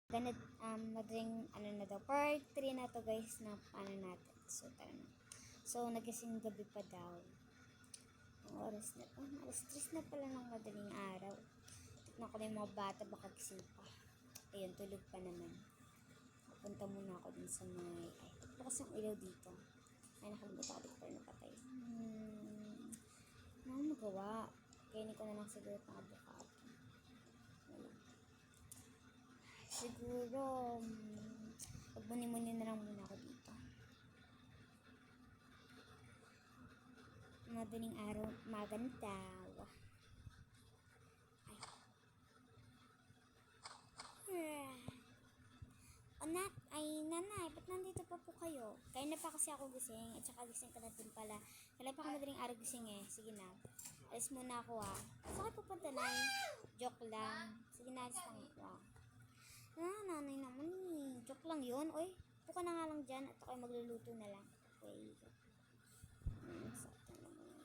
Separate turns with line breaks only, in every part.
Ganit, madaling, na daw, part 3 na to guys, na natin. So, tara na. So, nagising gabi pa daw. Ang oras na, alas 3 na pala ng madaling araw. Tignan ko na yung mga bata, baka gising pa. Ayun, tulog pa naman. Punta muna ako dun sa may, bukas yung ilaw dito. Ay, nakalimutan ko dito pa rin napatay. Ano magawa? Kainin ko na lang siguro pang avocado. Siguro, magmuni-muni na lang muna ako dito. Madaling araw, magandaw. Anak, nanay, ba't nandito pa po kayo? Kaya na pa kasi ako gising, at saka gising ka na din pala. Kaya pa ako madaling araw gising eh. Sige na. Alis muna ako ah. Saan kayo pupunta na? Joke lang. Sige na, alis lang ako ah. Nanay naman eh. Joke lang yun. Oy, puka na nga lang dyan at ako'y magluluto na lang. Okay. Sakto naman.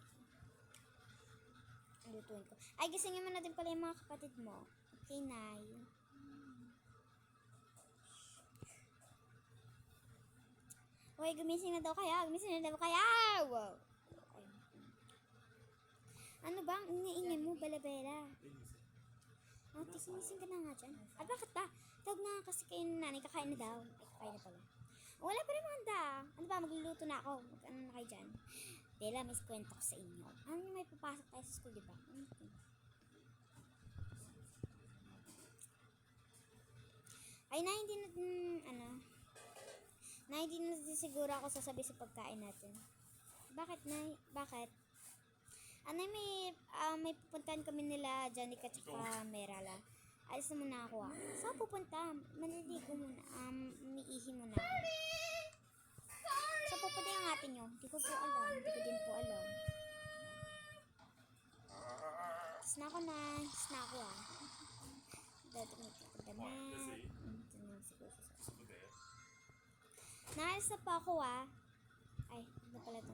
Lutuin ko. Ay, gisingin mo na din pala yung mga kapatid mo. Okay, Nay. Hoy, gumising na daw kaya. Gumising na daw kaya. Wow. Okay. Ano ba ang ingay mo, bala-bala? Gumising ka na nga dyan. Bakit ba? Tawag na kasi kayo ng nanay, kakain na daw. Ay, kakain na pala. Wala pa rin handa. Ano ba, magluluto na ako. Ano na kayo dyan? Bella, may kwento ko sa inyo. Ano yung may papasok tayo sa school, diba? Ay, na, hindi na, hindi na siguro ako sasabi sa pagkain natin. Bakit, Nay? Bakit? May pupuntahan kami nila, Janica tsaka Merala. Alis na muna ako ah. Saan pupunta? Maliligo muna. Umiihi muna. Saan pupunta yung ate nyo? Hindi ko po alam. Hindi ko din po alam. Sna ako na. Sna ako ah. Datumit ako damit. Ito na siguro sa sasabi. Naalis na po ako ah. Ay, ano pala ito?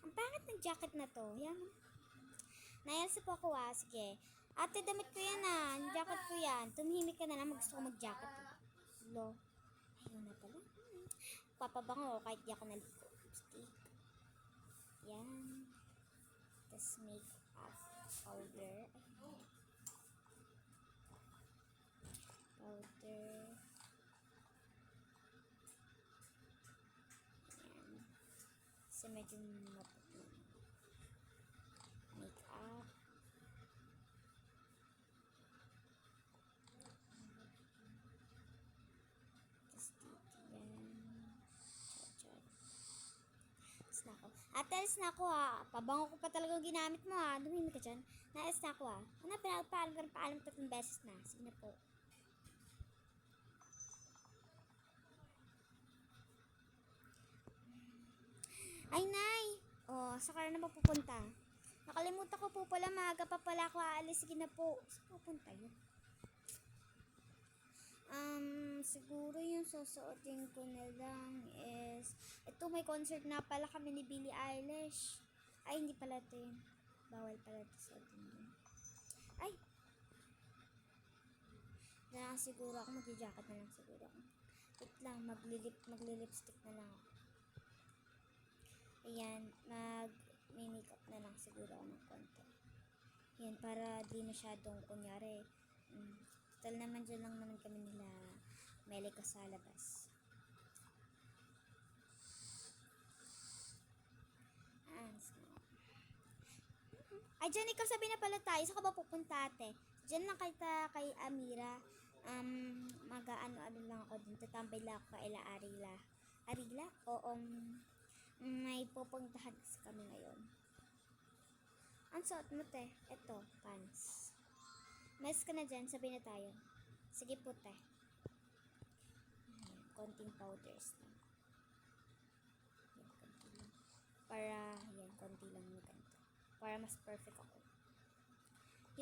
Ang pangit ng jacket na to. Yan. Naalis na po ako ah. Sige. Ate, damit ko yan ah. Yung jacket ko yan. Tumihimik ka na lang. Gusto ko mag-jacket eh. Lo. Ayun na pala. Papabango kahit di ako naligo. Lipstick. Yan. Tapos make-up powder. Powder. Yan. Kasi medyo maputi. Make-up. Tapos dito yan. Chat. Na ako. Ate, alis na ako ha. Pabango ko pa talagang ginamit mo ha. Dumimik ka dyan. Naalis na ako ha. Ano, paalam 3 beses na. Sige na po. Ay, Nay! Saka na mapupunta. Nakalimutan ko po pala, maaga pa pala ako aalis. Sige na po. Saan pupunta yun? Siguro yung susuotin ko na lang is, ito may concert na pala kami ni Billie Eilish. Ay, hindi pala ito yun. Bawal pala ito sa atin yun. Ay! Na siguro ako, mag-jacket na lang siguro ako. Wait lang, maglilipstick na lang ako. Ayan, mag-makeup na lang siguro ako ng konti. Ayan, para di masyadong kunyari. Total naman dyan lang naman kami nila Melika sa labas. Ay, dyan ikaw sabi na pala tayo. Saan ka ba pupunta ate? Dyan lang kay Amira. Mag-ano lang ako dun. Tatambay lang ako kay Arila. Arila? Oo. May pupuntahan kasi kami ngayon. Ang suot mo te. Eto, pants. Mas ka na dyan, sabi na tayo. Sige po te. Ayan, konting powders lang. Ayan, konti lang. Para, ayan, konti lang yung ganito. Para mas perfect ako.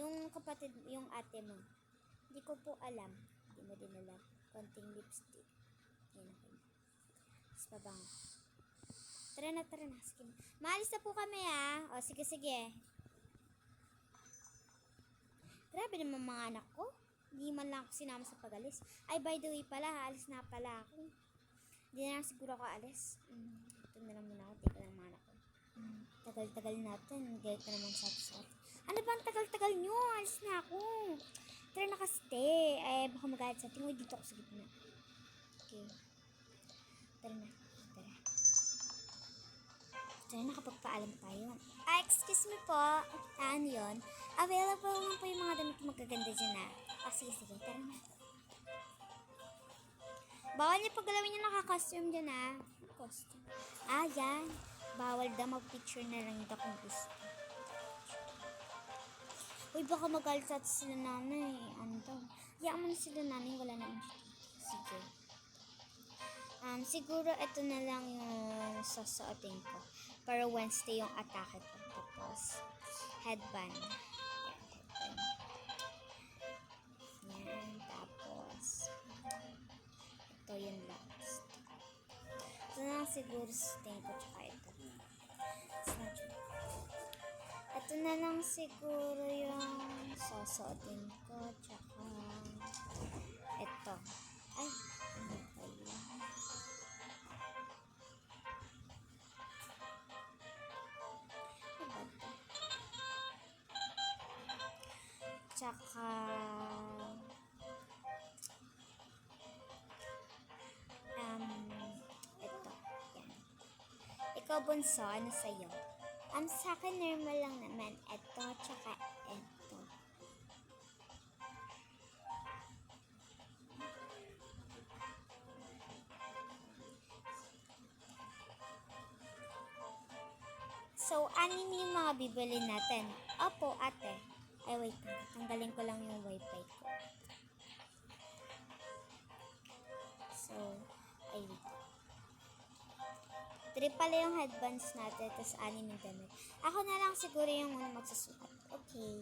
Yung kapatid, yung ate mo, hindi ko po alam. Hindi mo din alam. Konting lipstick. Ayan ako. Tapos pabango. Tara na. Sige. Maalis na po kami ah. Sige. Grabe naman mga anak ko. Hindi man lang ako sinama sa pag-alis. Ay, by the way pala, alis na pala ako. Hindi na lang siguro ako alis. Ito na lang muna ako. Teka lang mga ako. Tagal-tagal natin. Galit na naman sa atin. Ano ba ang tagal-tagal nyo? Alis na ako. Tara na kasi. Baka magalit sa atin. Uy, dito ako sa gitna. Okay. Tara na. Tara, nakapagpaalam tayo. Excuse me po. Ano yun? Available lang po yung mga damit magaganda dyan na. Sige, tara na. Bawal niyo paggalawin yung naka-costume dyan costume. Yan. Bawal daw mag-picture na lang ito kung gusto. Uy, baka magalit sa sila nanay. Ano daw? Hayaan mo na sila nanay. Wala naman. Sige. Siguro ito na lang yung sasuotin ko. Para Wednesday yung atake ko. Tapos, headband. Yan, tapos, ito yung last. Ito na lang siguro sustain ko, tsaka ito. Ito na lang siguro yung sasuotin ko, tsaka ito. Ay, ano ba yun? Tsaka ito. Yan. Ikaw, bunso, ano sa'yo? Sa akin normal lang naman. Ito, tsaka ito. So, anim yung mga bibili natin. Opo, ate. Ay, wait. Tanggalin ko lang yung wifi ko. So, ay, wait. 3 pala yung headbands natin, tapos 6 yung damit. Ako na lang siguro yung muna magsusukat. Okay.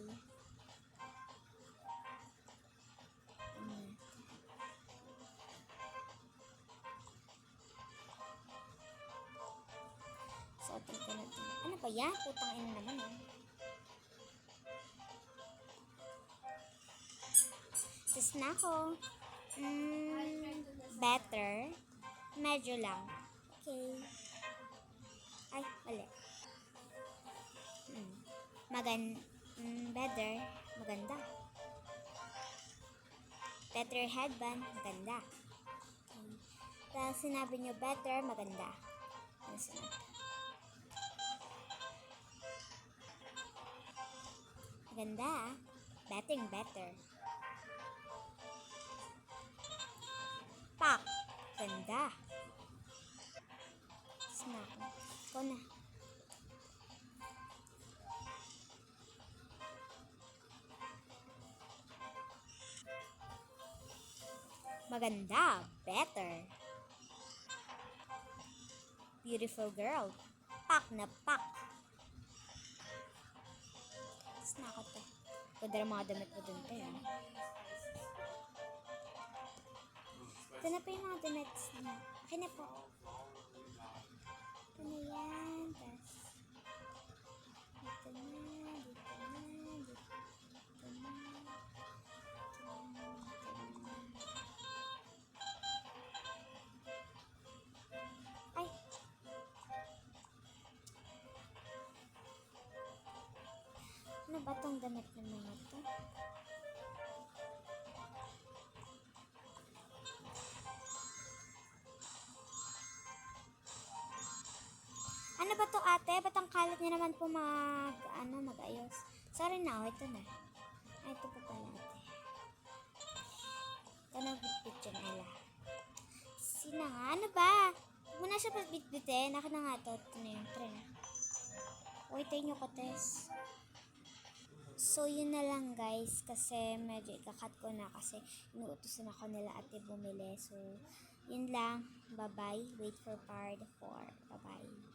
So, tingnan natin. Ano ba yan? Putang ina naman Sis na ako. Better. Medyo lang. Okay. Ay, mali. Better. Maganda. Better headband. Maganda. Okay. Dahil sinabi nyo better, maganda. Ano sinabi? Maganda. Better. Pak. Ganda. Snack. Ikaw na. Maganda. Better. Beautiful girl. Pak na pak. Snack to. Ganda ng mga damit mo dun tayo. Ito na pa yung mga damit na. Okay na po. Ito na yan. Tapos, dito na. Ay. Ano ba itong damit ng mga ito? Ano ba to ate? Ba't ang kalat niya naman po mag-ayos? Sorry na, ito na. Ay, ito pa pala ate. Ito na bitbit yun, Ella. Sina nga? Ano ba? Huwag mo na siya bitbitin. Akin na nga ito. Ito na yung tren. Wait, tayo nyo ko, Tess. So, yun na lang guys. Kasi medyo ikakat ko na kasi inuutosan ako nila ate bumili. So, yun lang. Bye-bye. Wait for part 4. Bye-bye.